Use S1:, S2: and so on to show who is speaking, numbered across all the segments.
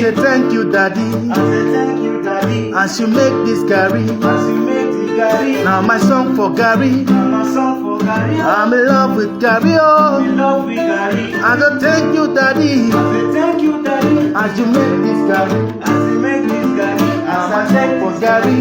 S1: say thank you, Daddy.
S2: I say thank you, Daddy.
S1: As you make this garri.
S2: As you make the garri.
S1: Now my song for garri.
S2: Now my song for garri.
S1: I'm in love with garri, oh.
S2: In love with garri.
S1: I say thank you, Daddy.
S2: I say thank you, Daddy.
S1: As you make this garri.
S2: As you make this garri.
S1: As I take for garri.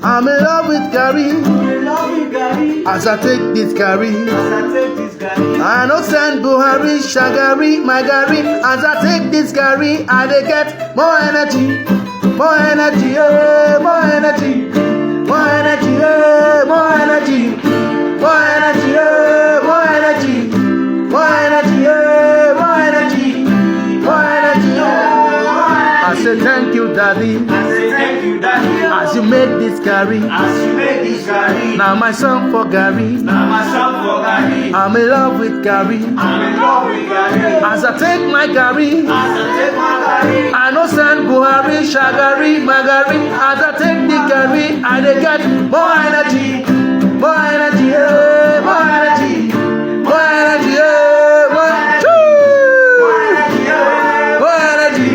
S1: I'm in love with garri.
S2: I'm in love with garri.
S1: As I take this garri.
S2: As I take this garri.
S1: I no send Buhari, Shagari, my garri. As I take this garri, I dey get more energy. More energy, eh, more energy. More energy, eh, more energy. More energy, eh, more energy. More energy, eh, more energy. More energy, eh. I say thank you, Daddy.
S2: I say thank you, Daddy.
S1: As you make this garri.
S2: As you make this garri.
S1: Now my song for garri.
S2: Now my song for garri.
S1: I'm in love with garri.
S2: I'm in love with garri.
S1: As I take my garri.
S2: As I take my garri.
S1: I no send Buhari, Shagari, Magari. As I take the garri, I dey get more energy. More energy, eh, more energy. More energy, eh, more energy. More energy.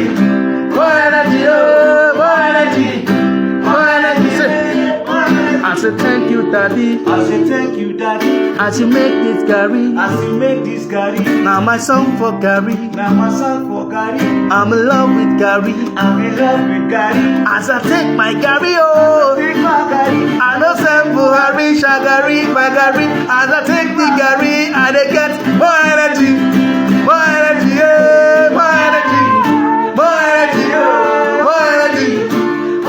S1: More energy, eh, more energy. More energy. I say thank you, Daddy.
S2: I say thank you, Daddy.
S1: As you make this garri.
S2: As you make this garri.
S1: Now my song for garri.
S2: Now my song for garri.
S1: I'm in love with garri.
S2: I'm in love with garri.
S1: As I take my garri, oh.
S2: Take my garri.
S1: I no send Buhari, Shagari, Magari. As I take the garri, I dey get more energy. More energy, yeah. More energy. More energy, yeah. More energy.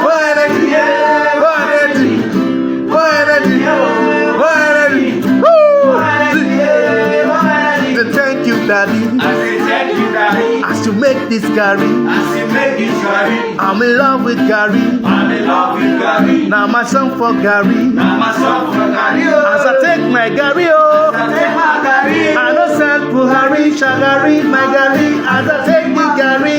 S1: More energy, yeah. More energy. More energy, yeah. More energy. Woo! Say thank you, Daddy.
S2: I say thank you, Daddy.
S1: As you make this garri.
S2: As you make this garri.
S1: I'm in love with garri.
S2: I'm in love with garri.
S1: Now my song for garri.
S2: Now my song for garri.
S1: As I take my garri, oh.
S2: As I take my garri.
S1: I no send Buhari, Shagari, my garri. As I take the garri,